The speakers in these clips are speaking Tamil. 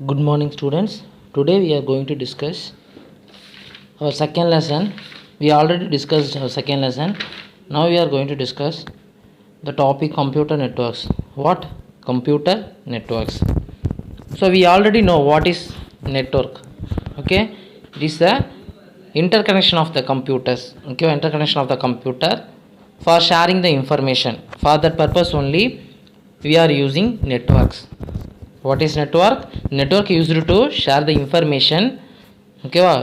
Good morning, students. Today we are going to discuss our second lesson. We already discussed our second lesson. Now we are going to discuss the topic computer networks. What? Computer networks. So we already know what is network. Okay, it is the interconnection of the computers. Okay, interconnection of the computer for sharing the information. For that purpose only we are using networks. What is network? Network used to share the information, okay va,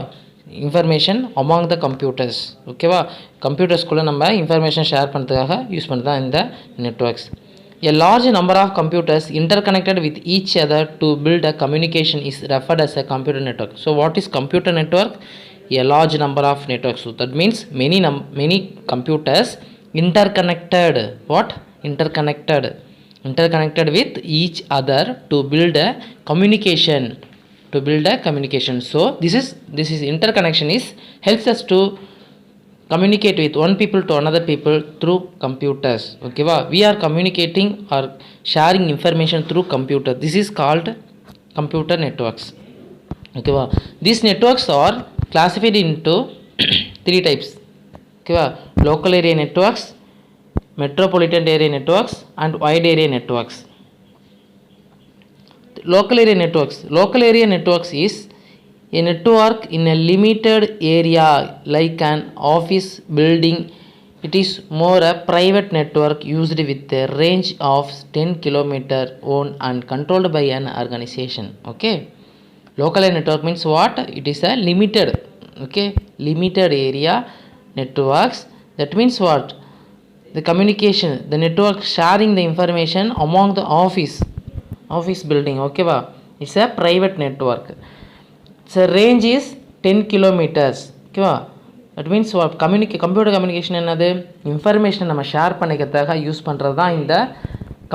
information among the computers, okay va. Computers kulla நம்ம information share பண்றதுக்காக யூஸ் பண்றதா இந்த networks. A large number of computers interconnected with each other to build a communication is referred as a computer network. So what is computer network? A large number of networks. So that means many computers interconnected. What? Interconnected with each other to build a communication. So this is interconnection is helps us to communicate with one people to another people through computers, okay va. We are communicating or sharing information through computer. This is called computer networks, okay va. These networks are classified into three types, okay va. Local area networks, metropolitan area networks and wide area networks. Local area networks is a network in a limited area like an office building. It is more a private network used with a range of 10 km owned and controlled by an organization, okay. Local area network means what? It is a limited area networks. That means what? The communication, the network sharing the information among the office building, okay va. It's a private network. So range is 10 kilometers, okay va. That means what? Computer communication என்னது? Information நம்ம ஷேர் பண்ணிக்கிறதுக்காக யூஸ் பண்ணுறது தான் இந்த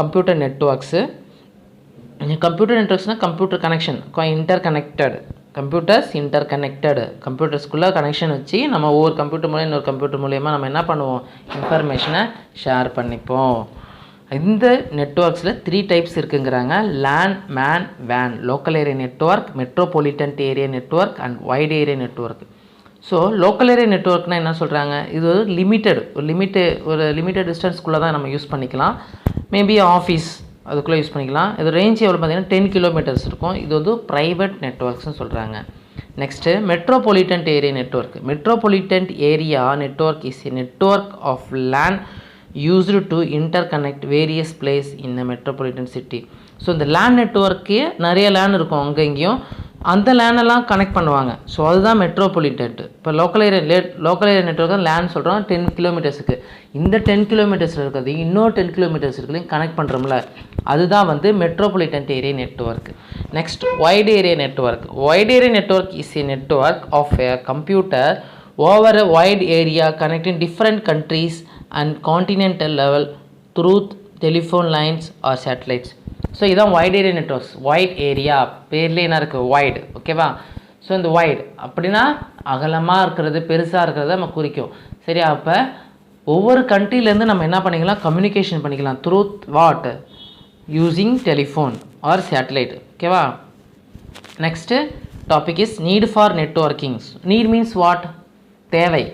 கம்ப்யூட்டர் நெட்வொர்க்ஸு. கம்ப்யூட்டர் நெட்வொர்க்ஸ்னால் கம்ப்யூட்டர் கனெக்ஷன், இன்டர்கனெக்டட் கம்ப்யூட்டர்ஸ்குள்ளே கனெக்ஷன் வச்சு நம்ம ஒவ்வொரு கம்ப்யூட்டர் மூலம் இன்னொரு கம்ப்யூட்டர் மூலயமா நம்ம என்ன பண்ணுவோம்? இன்ஃபர்மேஷனை ஷேர் பண்ணிப்போம். இந்த நெட்வொர்க்ஸில் 3 டைப்ஸ் இருக்குங்கிறாங்க. LAN, MAN, WAN. Local area network, metropolitan area network and wide area network. So local area நெட்வொர்க்னால் என்ன சொல்கிறாங்க? இது ஒரு லிமிட்டட் டிஸ்டன்ஸ்குள்ளே தான் நம்ம யூஸ் பண்ணிக்கலாம். மேபி ஆஃபீஸ் அதுக்குள்ளே யூஸ் பண்ணிக்கலாம். இது ரேஞ்ச் எவ்வளோ பார்த்தீங்கன்னா 10 கிலோமீட்டர்ஸ் இருக்கும். இது வந்து ப்ரைவேட் நெட்வொர்க்ஸ்னு சொல்கிறாங்க. Next metropolitan area network. Metropolitan area network is a network of LAN used to interconnect various place in a metropolitan city. So இந்த லேண்ட் நெட்வொர்க்கு நிறைய லேண்ட் இருக்கும் அங்கே இங்கேயும், அந்த லேண்டெல்லாம் கனெக்ட் பண்ணுவாங்க. ஸோ அதுதான் மெட்ரோபாலிட்டன். இப்போ லோக்கல் ஏரியா நெட்வொர்க் தான் லேண்ட் சொல்கிறோம் 10 கிலோமீட்டர்ஸுக்கு. இந்த 10 கிலோமீட்டர்ஸில் இருக்கிறது இன்னொரு 10 கிலோமீட்டர்ஸ் இருக்கிறதையும் கனெக்ட் பண்ணுறோம்ல, அதுதான் வந்து metropolitan area network. Next wide area network. Wide area network is a network of a computer over a wide area connecting different countries and continental level through telephone lines or satellites. So இதுதான் wide area networks. Wide area பேர்லேயே என்ன இருக்குது? வைடு, ஓகேவா. ஸோ இந்த வைடு அப்படின்னா அகலமாக இருக்கிறது, பெருசாக இருக்கிறத நம்ம குறிக்கும். சரியா? அப்போ ஒவ்வொரு கண்ட்ரிலேருந்து நம்ம என்ன பண்ணிக்கலாம்? கம்யூனிகேஷன் பண்ணிக்கலாம் through what? Using telephone or satellite, ஓகேவா. Next topic is need for networking. Need means what? தேவை,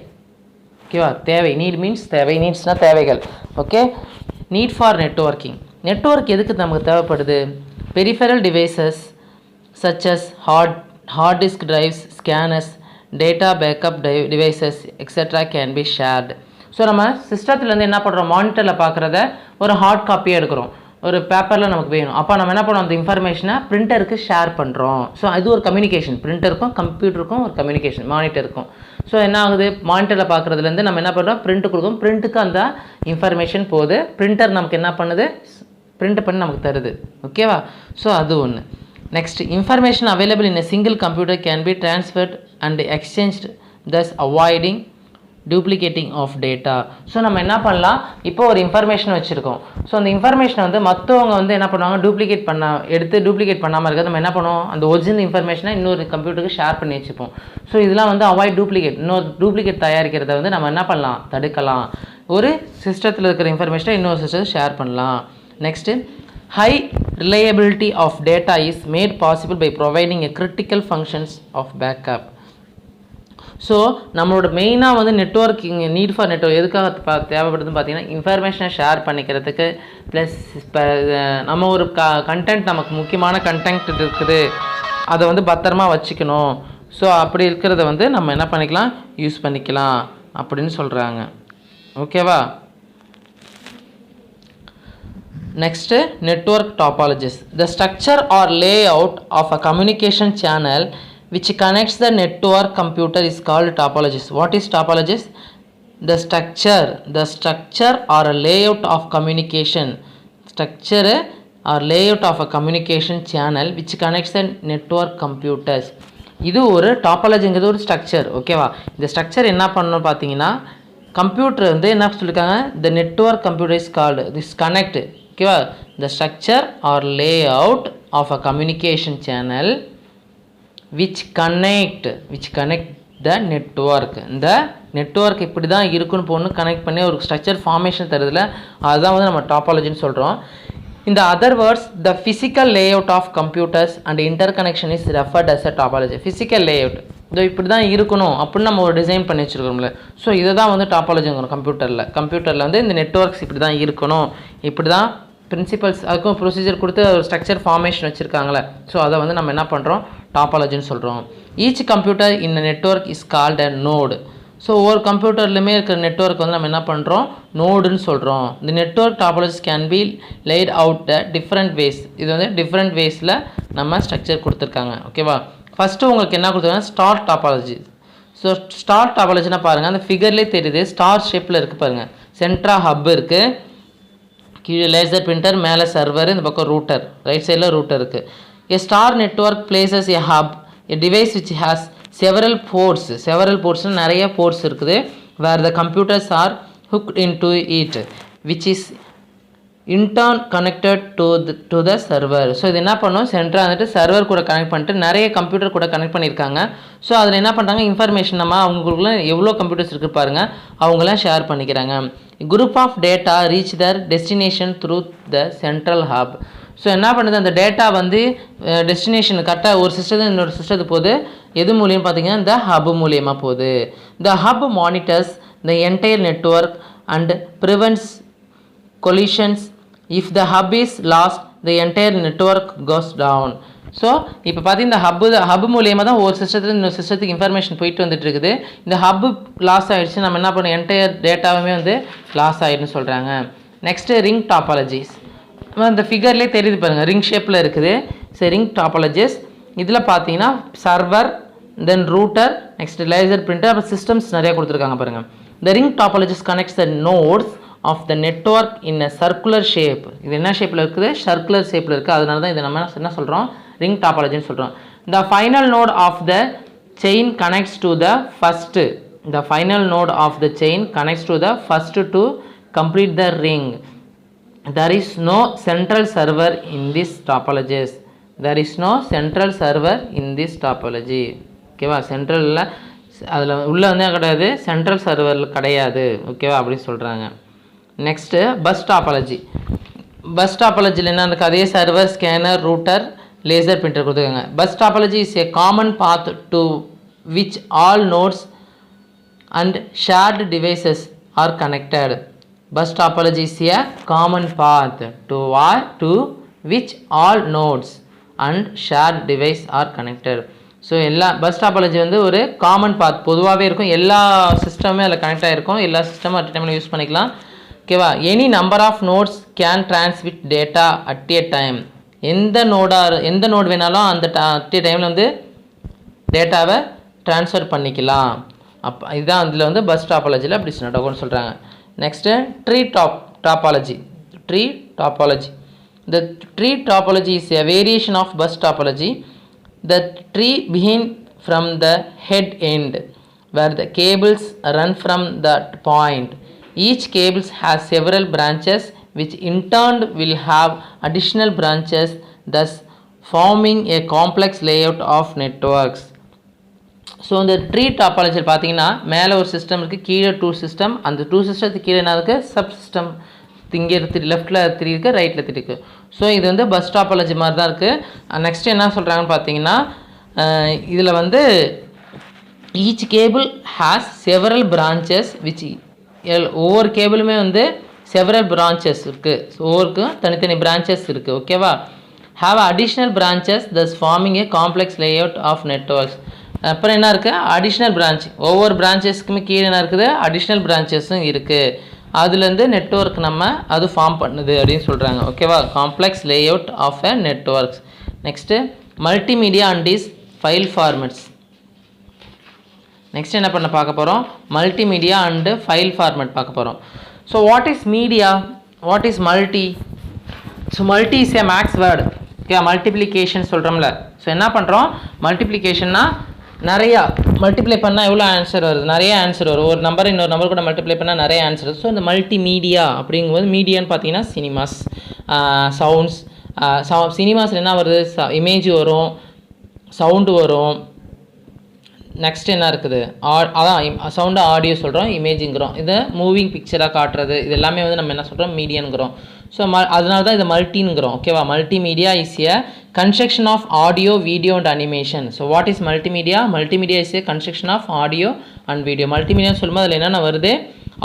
ஓகேவா. தேவை, நீட் மீன்ஸ் தேவை, நீட்ஸ்னால் தேவைகள், okay. Need for networking. Network எதுக்கு நமக்கு தேவைப்படுது? Peripheral devices such as hard disk drives, scanners, data backup devices etcetera can be shared. So நம்ம சிஸ்டத்துலேருந்து என்ன பண்ணுறோம்? மானிட்டரில் பார்க்குறத ஒரு ஹார்ட் காப்பியாக எடுக்கிறோம், ஒரு பேப்பரில் நமக்கு வேணும். அப்போ நம்ம என்ன பண்ணுவோம்? அந்த இன்ஃபர்மேஷனை பிரிண்டருக்கு ஷேர் பண்ணுறோம். ஸோ அது ஒரு கம்யூனிகேஷன். பிரிண்டருக்கும் கம்ப்யூட்டருக்கும் ஒரு கம்யூனிகேஷன், மானிட்டருக்கும். ஸோ என்ன ஆகுது? மானிட்டரில் பார்க்குறதுலேருந்து நம்ம என்ன பண்ணுறோம்? பிரிண்ட் கொடுக்கும். பிரிண்ட்டுக்கு அந்த இன்ஃபர்மேஷன் போகுது. பிரிண்டர் நமக்கு என்ன பண்ணுது? பிரிண்ட் பண்ணி நமக்கு தருது, ஓகேவா. ஸோ அது ஒன்று. Next, information available in a single computer can be transferred and exchanged, thus avoiding duplicating of data. So நம்ம என்ன பண்ணலாம்? இப்போ ஒரு இன்ஃபர்மேஷன் வச்சுருக்கோம். ஸோ அந்த இன்ஃபர்மேஷனை வந்து மற்றவங்க வந்து என்ன பண்ணுவாங்க? டூப்ளிகேட் பண்ணாமல் இருக்கிறது நம்ம என்ன பண்ணுவோம்? அந்த ஒரிஜினல் இன்ஃபர்மேஷனை இன்னொரு கம்ப்யூட்டருக்கு ஷேர் பண்ணி வச்சுப்போம். ஸோ இதெல்லாம் வந்து அவாய்ட் டூப்ளிகேட், இன்னொரு டூப்ளிகேட் தயாரிக்கிறத வந்து நம்ம என்ன பண்ணலாம்? தடுக்கலாம். ஒரு சிஸ்டத்தில் இருக்கிற இன்ஃபர்மேஷனை இன்னொரு சிஸ்டத்தை ஷேர் பண்ணலாம். Next, high reliability of data is made possible by providing a critical functions of backup. So நம்மளோட மெயினாக வந்து நெட்ஒர்க்கிங் நீட் ஃபார் நெட்ஒர்க் எதுக்காக தேவைப்படுதுன்னு பார்த்தீங்கன்னா இன்ஃபர்மேஷனை ஷேர் பண்ணிக்கிறதுக்கு ப்ளஸ் இப்போ நம்ம ஒரு கண்டென்ட் நமக்கு முக்கியமான கண்டென்ட் இருக்குது அதை வந்து பத்திரமா வச்சுக்கணும். ஸோ அப்படி இருக்கிறத வந்து நம்ம என்ன பண்ணிக்கலாம் யூஸ் பண்ணிக்கலாம் அப்படின்னு சொல்கிறாங்க. ஓகேவா? Next network topologies. The structure or layout of a communication channel which connects the network computer is called topologies. What is topologies? The structure or a layout of communication. Structure or layout of a communication channel which connects the network computers. இது ஒரு டாபாலஜிங்கிறது ஒரு ஸ்ட்ரக்சர். ஓகேவா? இந்த ஸ்ட்ரக்சர் என்ன பண்ணணும் பார்த்தீங்கன்னா கம்ப்யூட்டர் வந்து என்ன சொல்லியிருக்காங்க the network computer is called this connect. ஓகேவா? The structure or layout of a communication channel which connect the network. இந்த நெட்ஒர்க் இப்படி தான் இருக்குன்னு போன்னு கனெக்ட் பண்ணி ஒரு ஸ்ட்ரக்சர் ஃபார்மேஷன் தருதுல அதுதான் வந்து நம்ம டாபாலஜின்னு சொல்கிறோம். இந்த other words the physical layout of computers and interconnection is referred as a topology. Physical layout இதோ இப்படி தான் இருக்கணும் அப்படின்னு நம்ம ஒரு டிசைன் பண்ணி வச்சுருக்கோம்ல. ஸோ இதை தான் வந்து டாபாலஜிங்கிறோம். கம்ப்யூட்டரில் வந்து இந்த நெட்ஒர்க்ஸ் இப்படி தான் இருக்கணும், இப்படி தான் பிரின்சிபல்ஸ் அதுக்கும் ப்ரொசீஜர் கொடுத்து ஒரு ஸ்ட்ரக்சர் ஃபார்மேஷன் வச்சுருக்காங்களே. ஸோ அதை வந்து நம்ம என்ன பண்ணுறோம் டாபாலஜின்னு சொல்கிறோம். Each computer in network is called a node. So ஒவ்வொரு கம்ப்யூட்டர்லையுமே இருக்கிற நெட்ஒர்க் வந்து நம்ம என்ன பண்ணுறோம் நோடுன்னு சொல்கிறோம். இந்த network topologies can be laid out the different ways. இது வந்து டிஃப்ரெண்ட் வேஸில் நம்ம ஸ்ட்ரக்சர் கொடுத்துருக்காங்க. ஓகேவா? ஃபஸ்ட்டு உங்களுக்கு என்ன கொடுத்துருக்காங்க ஸ்டார் டாபாலஜி. ஸோ ஸ்டார் டாபாலஜினா பாருங்கள் அந்த ஃபிகர்லேயே தெரியுது ஸ்டார் ஷேப்பில் இருக்குது பாருங்கள். சென்ட்ரா ஹப் இருக்குது, கீழே லேசர் பிரிண்டர், மேலே சர்வர், இந்த பக்கம் ரூட்டர், ரைட் சைடில் ரூட்டர் இருக்குது. A star network places a hub, a device which has several ports நிறைய ports இருக்குது where the computers are hooked into it which is in turn connected to the server. So இது என்ன பண்ணும் சென்டராக வந்துட்டு சர்வர் கூட கனெக்ட் பண்ணிட்டு நிறைய கம்ப்யூட்டர் கூட கனெக்ட் பண்ணியிருக்காங்க. ஸோ அதில் என்ன பண்ணுறாங்க இன்ஃபர்மேஷன் நம்ம அவங்களுக்குள்ள எவ்வளோ கம்ப்யூட்டர்ஸ் இருக்குது பாருங்கள் அவங்களாம் ஷேர் பண்ணிக்கிறாங்க. Group of data reach their destination through the central hub. So என்ன பண்ணுது அந்த டேட்டா வந்து டெஸ்டினேஷன் கரெக்டாக ஒரு சிஸ்டத்து இன்னொரு சிஸ்டத்துக்கு போகுது. எது மூலியம் பார்த்தீங்கன்னா இந்த ஹப் மூலியமாக போகுது. The hub monitors the entire network and prevents collisions. If the hub is lost the entire network goes down. So இப்போ பார்த்தீங்கன்னா இந்த ஹப் மூலியமாக தான் ஒரு சிஸ்டத்துக்கு இன்னொரு சிஸ்டத்துக்கு இன்ஃபர்மேஷன் போயிட்டு வந்துட்டு இருக்குது. இந்த ஹப்பு லாஸ் ஆகிடுச்சு நம்ம என்ன பண்ணோம் என்டையர் டேட்டாவுமே வந்து லாஸ் ஆகிடுன்னு சொல்கிறாங்க. Next ring topologies. அந்த ஃபிகர்லேயே தெரியுது பாருங்கள் ரிங் ஷேப்பில் இருக்குது. ஸோ ரிங் டாபாலஜிஸ் இதில் பார்த்தீங்கன்னா server then router next laser printer அப்புறம் சிஸ்டம்ஸ் நிறையா கொடுத்துருக்காங்க பாருங்கள். The ring topologies connects the nodes of the network in a circular shape. இது என்ன ஷேப்பில் இருக்குது சர்க்குலர் ஷேப்பில் இருக்குது. அதனால தான் இதை நம்ம என்ன சொல்கிறோம் ரிங் டாபாலஜின்னு சொல்கிறோம். The final node of the chain connects to the first. The final node of the chain connects to the first to complete the ring. There is no central server in this topologies. There is no central server in this topology. ஓகேவா? சென்ட்ரலில் அதில் உள்ளே வந்து கிடையாது, சென்ட்ரல் சர்வரில் கிடையாது. ஓகேவா? அப்படி சொல்கிறாங்க. Next bus topology. பஸ் டாபாலஜியில் என்ன இருக்குது அதே server scanner router laser printer கொடுத்துருக்காங்க. Bus topology is a common path to which all nodes and shared devices are connected. Bus topology is a common path to which all nodes and shared device are connected. So எல்லா பஸ் டாபாலஜி வந்து ஒரு காமன் பாத் பொதுவாகவே இருக்கும். எல்லா சிஸ்டமே அதில் கனெக்ட் ஆகிருக்கும். எல்லா சிஸ்டமும் அட் டைமில் யூஸ் பண்ணிக்கலாம். ஓகேவா? Any number of nodes can transmit data at a time. எந்த நோடு வேணாலும் அந்த அட் ஏ டைமில் வந்து டேட்டாவை ட்ரான்ஸ்ஃபர் பண்ணிக்கலாம். இதுதான் இதில் வந்து பஸ் டாபாலஜியில் அப்படி நடக்கும்னு சொல்கிறாங்க. Next, tree topology. The tree topology is a variation of bus topology. The tree begins from the head end where the cables run from that point. Each cable has several branches which in turn will have additional branches, thus forming a complex layout of networks. So இந்த ட்ரீ டாபாலஜியில் பார்த்தீங்கன்னா மேலே ஒரு சிஸ்டம் இருக்குது, கீழே 2 சிஸ்டம், அந்த 2 சிஸ்டத்துக்கு கீழே என்ன இருக்குது சப் சிஸ்டம் இங்கே லெஃப்ட்டில் 3 இருக்குது, ரைட்டில் 3 இருக்குது. ஸோ இது வந்து பஸ் டாபாலஜி மாதிரி தான் இருக்குது. நெக்ஸ்ட் என்ன சொல்கிறாங்கன்னு பார்த்தீங்கன்னா, இதில் வந்து each cable has several branches which ஒவ்வொரு கேபிளுமே வந்து செவரல் பிரான்ச்சஸ் இருக்குது. ஒவ்வொருக்கும் தனித்தனி பிரான்ச்சஸ் இருக்குது. ஓகேவா? have additional branches thus forming a complex layout of networks. அப்புறம் என்ன இருக்குது? Additional branch. ஒவ்வொரு பிரான்ச்சஸ்க்குமே கீழே என்ன இருக்குது? அடிஷ்னல் பிரான்ச்சஸும் இருக்குது. அதுலேருந்து நெட்வொர்க் நம்ம அது ஃபார்ம் பண்ணுது அப்படின்னு சொல்கிறாங்க. ஓகேவா? Complex layout of a networks. Next multimedia and is file formats. Next என்ன பண்ண பார்க்க போகிறோம்? மல்டிமீடியா அண்டு ஃபைல் ஃபார்மேட் பார்க்க போகிறோம். So what is media? What is multi? So multi is a max word. Okay, multiplication சொல்கிறோம்ல. ஸோ என்ன பண்ணுறோம்? மல்டிப்ளிகேஷன்னா நிறையா மல்டிப்ளை பண்ணால் எவ்வளோ ஆன்சர் வருது? நிறைய ஆன்சர் வரும். ஒரு நம்பர் இன்னொரு நம்பர் கூட மல்டிப்ளை பண்ணால் நிறைய ஆன்சர் வருது. ஸோ இந்த மல்டிமீடியா அப்படிங்கும்போது மீடியான்னு பார்த்தீங்கன்னா சினிமாஸ், சவுண்ட்ஸ். சினிமாஸில் என்ன வருது? இமேஜ் வரும், சவுண்டு வரும். நெக்ஸ்ட் என்ன இருக்குது? அதான் சவுண்டு, ஆடியோ சொல்கிறோம், இமேஜுங்கிறோம். இதை மூவிங் பிக்சராக காட்டுறது, இது எல்லாமே வந்து நம்ம என்ன சொல்கிறோம்? மீடியாங்கிறோம். ஸோ அதனால தான் இதை மல்டிங்கிறோம். ஓகேவா? Multimedia is a construction of audio, video and animation. So what is multimedia? Multimedia is a construction of audio and video. மல்டிமீடியான்னு சொல்லும்போது அதில் என்னென்ன வருது?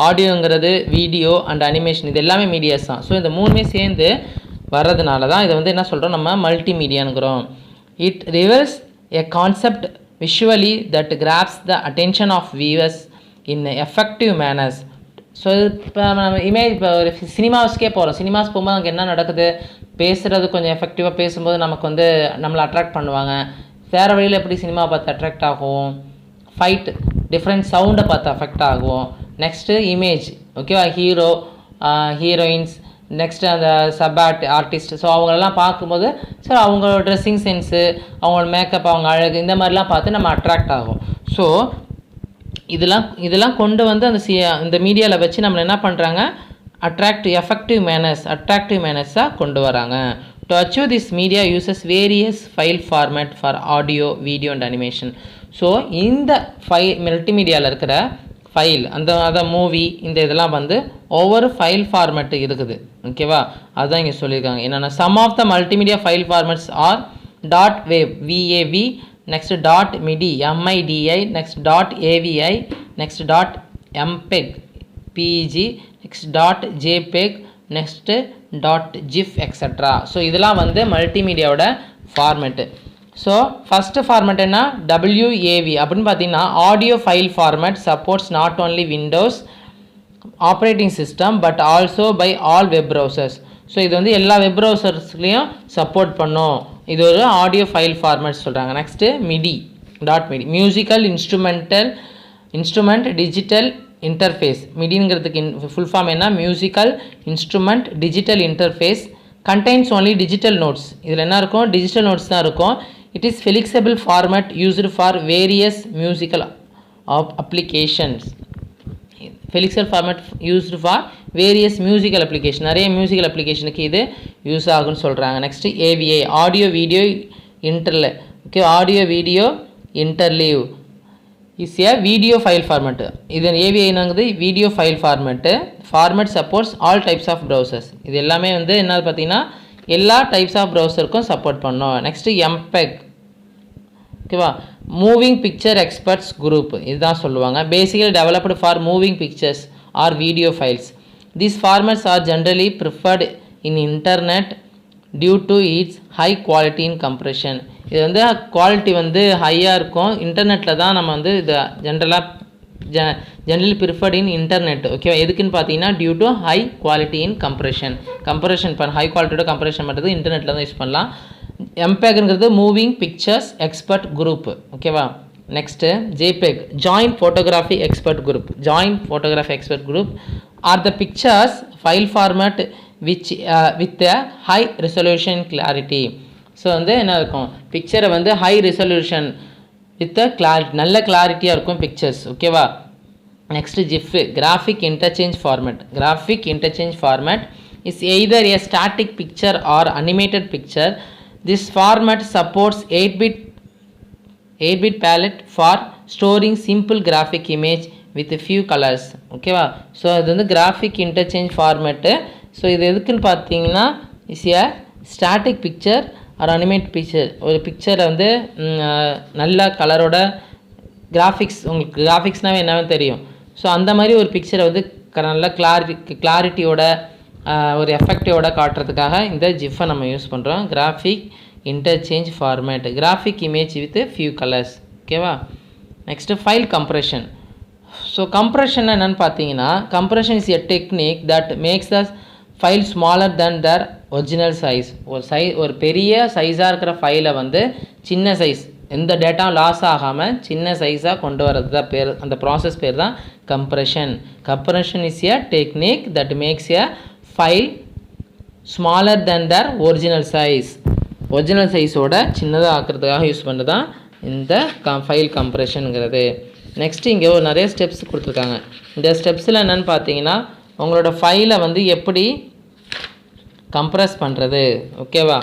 ஆடியோங்கிறது, வீடியோ அண்ட் அனிமேஷன், இது எல்லாமே மீடியாஸ் தான். ஸோ இந்த மூணுமே சேர்ந்து வர்றதுனால தான் இதை வந்து என்ன சொல்கிறோம்? நம்ம மல்டிமீடியாங்கிறோம். It reverse a concept visually that grabs the attention of viewers in effective manners. So இப்போ நம்ம இமேஜ், இப்போ ஒரு சினிமாஸ்க்கே போகிறோம். சினிமாஸ் போகும்போது அங்கே என்ன நடக்குது? பேசுகிறது கொஞ்சம் எஃபெக்டிவாக பேசும்போது நமக்கு வந்து நம்மளை அட்ராக்ட் பண்ணுவாங்க. வேறு வழியில் எப்படி சினிமா பார்த்து அட்ராக்ட் ஆகும்? ஃபைட், டிஃப்ரெண்ட் சவுண்டை பார்த்து அஃபெக்ட் ஆகும். Next image. ஓகேவா? ஹீரோ, ஹீரோயின்ஸ், நெக்ஸ்ட்டு அந்த ஆர்டிஸ்ட். ஸோ அவங்களெல்லாம் பார்க்கும்போது ஸோ அவங்களோட ட்ரெஸ்ஸிங் சென்ஸு, அவங்களோட மேக்கப், அவங்க அழகு, இந்த மாதிரிலாம் பார்த்து நம்ம அட்ராக்ட் ஆகும். ஸோ இதெல்லாம் கொண்டு வந்து இந்த மீடியாவில் வச்சு நம்மளை என்ன பண்ணுறாங்க? எஃபெக்டிவ் மேனர்ஸாக கொண்டு வராங்க. To achieve this media uses various file format for audio, video and animation. So இந்த மல்டிமீடியாவில் இருக்கிற ஃபைல், அந்த மூவி, இந்த இதெல்லாம் வந்து ஒவ்வொரு ஃபைல் ஃபார்மேட்டு இருக்குது. ஓகேவா? அதுதான் இங்கே சொல்லியிருக்காங்க. என்னென்னா some of the multimedia file formats are dot wave, விஏவி, next dot MIDI, MIDI, next dot AVI, next dot MPEG, PG, next dot JPEG, next dot GIF etcetera. So இதெல்லாம் வந்து மல்டிமீடியாவோட ஃபார்மேட்டு. ஸோ ஃபஸ்ட்டு ஃபார்மேட் என்ன? WAV அப்படின்னு பார்த்தீங்கன்னா audio file format supports not only Windows operating system but also by all web browsers. So இது வந்து எல்லா வெப் ப்ரௌசர்ஸ்லேயும் சப்போர்ட் பண்ணும். இது ஒரு ஆடியோ ஃபைல் ஃபார்மேட் சொல்கிறாங்க. Next MIDI, dot MIDI, musical instrument digital interface. மிடிங்கிறதுக்கு ஃபுல் ஃபார்ம் என்ன? Musical instrument digital interface. Contains only digital notes. இதில் என்ன இருக்கும்? டிஜிட்டல் நோட்ஸ் தான் இருக்கும். It is flexible format used for various musical applications. Flexible format used for various musical application. நிறைய மியூசிக்கல் அப்ளிகேஷனுக்கு இது யூஸ் ஆகுன்னு சொல்கிறாங்க. Next AVI, audio video interlay. Okay, audio video interleave is a video file format. இது AVI என்னங்குது? Video file format. Format supports all types of browsers. இது எல்லாமே வந்து என்ன பார்த்தீங்கன்னா எல்லா டைப்ஸ் ஆஃப் ப்ரௌசருக்கும் சப்போர்ட் பண்ணோம். Next MPEG. ஓகேவா? மூவிங் பிக்சர் எக்ஸ்பர்ட்ஸ் குரூப், இதுதான் சொல்லுவாங்க. Basically developed for moving pictures or video files. These formats are generally preferred in internet due to its high quality in compression. இது வந்து குவாலிட்டி வந்து ஹையாக இருக்கும். இன்டர்நெட்டில் தான் நம்ம வந்து இதை ஜென்ரலி ப்ரிஃபர்ட் இன் இன்டர்நெட். ஓகேவா? எதுக்குன்னு பார்த்தீங்கன்னா due to high quality in compression high குவாலிட்டியோட கம்ப்ரெஷன் பண்ணுறது இன்டர்நெட்டில் தான் யூஸ் பண்ணலாம். எம்பெக்ங்கிறது மூவிங் பிக்சர்ஸ் எக்ஸ்பர்ட் குரூப். ஓகேவா? Next JPEG, joint photography expert group or the pictures file format with high resolution clarity. So வந்து என்ன இருக்கும்? பிக்சரை வந்து ஹை ரெசல்யூஷன் வித் கிளாரிட்டி, நல்ல கிளாரிட்டியாக இருக்கும் பிக்சர்ஸ். ஓகேவா? Next GIF, graphic interchange format is either a static picture or animated picture. This format supports 8-bit palette for storing simple graphic image with few colours. ஓகேவா? ஸோ இது வந்து கிராஃபிக் இன்டர்சேஞ்ச் ஃபார்மேட்டு. ஸோ இது எதுக்குன்னு பார்த்தீங்கன்னா is a static picture or animate picture. ஒரு பிக்சரை வந்து நல்ல கலரோட கிராஃபிக்ஸ், உங்களுக்கு கிராஃபிக்ஸ்னாவே என்னன்னு தெரியும். ஸோ அந்த மாதிரி ஒரு பிக்சரை வந்து நல்ல கிளாரிட்டியோட ஒரு எஃபெக்டிவோட காட்டுறதுக்காக இந்த ஜிஃபை நம்ம யூஸ் பண்ணுறோம். Graphic interchange format, graphic image with few colours. ஓகேவா? Next file compression. So compression என்னென்னு பார்த்தீங்கன்னா, compression is a technique that makes the file smaller than the original size. ஒரு பெரிய சைஸாக இருக்கிற ஃபைலை வந்து சின்ன சைஸ், எந்த டேட்டாவும் லாஸ் ஆகாமல் சின்ன சைஸாக கொண்டு வரது தான் பேர், அந்த ப்ராசஸ் பேர் தான் compression. Compression is a technique that makes a file smaller than the original size. Original சைஸோட சின்னதாக ஆக்கிறதுக்காக யூஸ் பண்ணுறது தான் இந்த ஃபைல் கம்ப்ரெஷனுங்கிறது. நெக்ஸ்ட்டு இங்கே ஒரு நிறைய ஸ்டெப்ஸ் கொடுத்துருக்காங்க. இந்த ஸ்டெப்ஸில் என்னென்னு பார்த்தீங்கன்னா, உங்களோட ஃபைலை வந்து எப்படி கம்ப்ரெஸ் பண்ணுறது. ஓகேவா?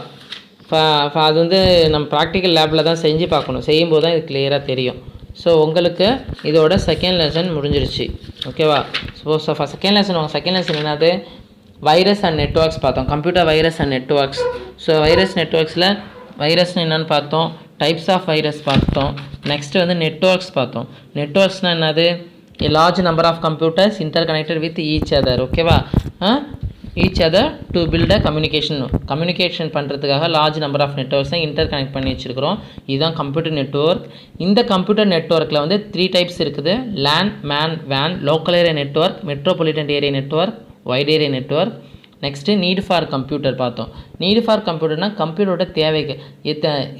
அது வந்து நம்ம ப்ராக்டிக்கல் லேபில் தான் செஞ்சு பார்க்கணும். செய்யும்போது தான் இது கிளியராக தெரியும். ஸோ உங்களுக்கு இதோட செகண்ட் லெசன் முடிஞ்சிருச்சு. ஓகேவா? செகண்ட் லெசன் என்னது? வைரஸ் அண்ட் நெட்வொர்க்ஸ் பார்த்தோம். Computer virus and networks. So virus நெட்வொர்க்ஸில் வைரஸ்னு என்னென்னு பார்த்தோம், டைப்ஸ் ஆஃப் வைரஸ் பார்த்தோம். நெக்ஸ்ட்டு வந்து நெட்வொர்க்ஸ் பார்த்தோம். நெட்வொர்க்ஸ்னால் என்னது? a large number of computers interconnected with each other. ஓகேவா? each other to build a communication பண்ணுறதுக்காக large number of networks interconnect பண்ணி வச்சுருக்கிறோம். இதுதான் கம்ப்யூட்டர் நெட்வொர்க். இந்த கம்ப்யூட்டர் நெட்வொர்க்கில் வந்து 3 டைப்ஸ் இருக்குது. LAN, MAN, WAN, local area network, metropolitan area network, wide area network. Next need for computer பார்த்தோம். நீட் ஃபார் கம்ப்யூட்டர்னால் கம்ப்யூட்டரோட தேவைக்கு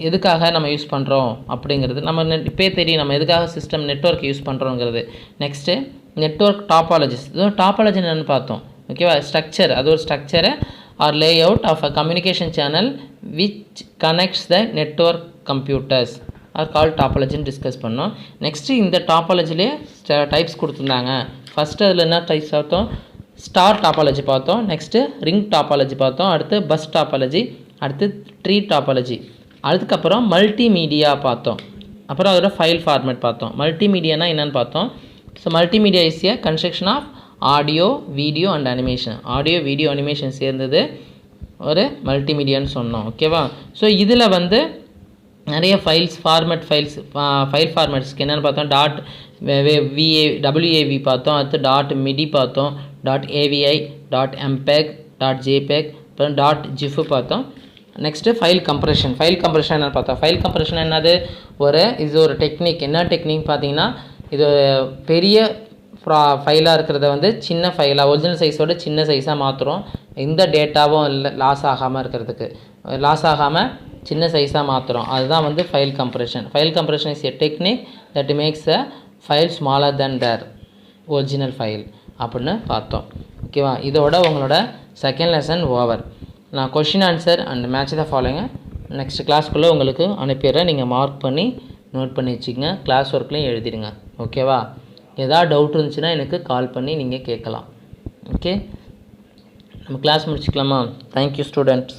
எதுக்காக நம்ம யூஸ் பண்ணுறோம் அப்படிங்கிறது நம்ம இப்போயே தெரியும், நம்ம எதுக்காக சிஸ்டம் நெட்வொர்க் யூஸ் பண்ணுறோங்கிறது. Next network topologies. இது டாப்பாலஜி என்னென்னு பார்த்தோம். ஓகேவா? ஸ்ட்ரக்சர், அது ஒரு ஸ்ட்ரக்சரை or layout of a communication channel which connects the network computers or call டாப்பாலஜின்னு டிஸ்கஸ் பண்ணோம். நெக்ஸ்ட்டு இந்த டாப்பாலஜிலே டைப்ஸ் கொடுத்துருந்தாங்க. ஃபஸ்ட்டு அதில் என்ன டைப்ஸ் பார்த்தோம்? ஸ்டார் டாப்பாலஜி பார்த்தோம். நெக்ஸ்ட்டு ரிங் டாப்பாலஜி பார்த்தோம். அடுத்து பஸ் டாப்பாலஜி, அடுத்து ட்ரீ டாப்பாலஜி, அதுக்கப்புறம் மல்டிமீடியா பார்த்தோம். அப்புறம் அதோட ஃபைல் ஃபார்மேட் பார்த்தோம். மல்டிமீடியானா என்னென்னு பார்த்தோம். So multimedia is a construction of audio, video and animation. Audio, video, animation சேர்ந்தது ஒரு மல்டிமீடியான்னு சொன்னோம். ஓகேவா? ஸோ இதில் வந்து நிறைய ஃபைல் ஃபார்மேட்ஸ்க்கு என்னென்னு பார்த்தோம். WAV பார்த்தோம். அடுத்து .MIDI பார்த்தோம். .AVI, .MPEG, .JPEG, அப்புறம் .GIF பார்த்தோம். Next file compression. என்னென்னு பார்த்தோம். ஃபைல் கம்ப்ரெஷன் என்னது? இது ஒரு டெக்னிக். என்ன டெக்னிக் பார்த்தீங்கன்னா, இது பெரிய ஃபைலாக இருக்கிறத வந்து சின்ன ஃபைலாக, ஒரிஜினல் சைஸோட சின்ன சைஸாக மாற்றுறோம். எந்த டேட்டாவும் இல்லை லாஸ் ஆகாமல் இருக்கிறதுக்கு, லாஸ் ஆகாமல் சின்ன சைஸாக மாற்றுறோம். அதுதான் வந்து file compression. File compression is a technique that makes a file smaller than the original file அப்படின்னு பார்த்தோம். ஓகேவா? இதோட உங்களோட செகண்ட் லெசன் ஓவர். நான் question answer and match the following next கிளாஸ்க்குள்ளே உங்களுக்கு அனுப்பிடுறேன். நீங்கள் மார்க் பண்ணி நோட் பண்ணி வச்சுக்கோங்க. கிளாஸ் ஒர்க்லையும் எழுதிடுங்க. ஓகேவா? ஏதாவது டவுட் இருந்துச்சுன்னா எனக்கு கால் பண்ணி நீங்கள் கேட்கலாம். ஓகே, நம்ம கிளாஸ் முடிச்சுக்கலாமா? Thank you students.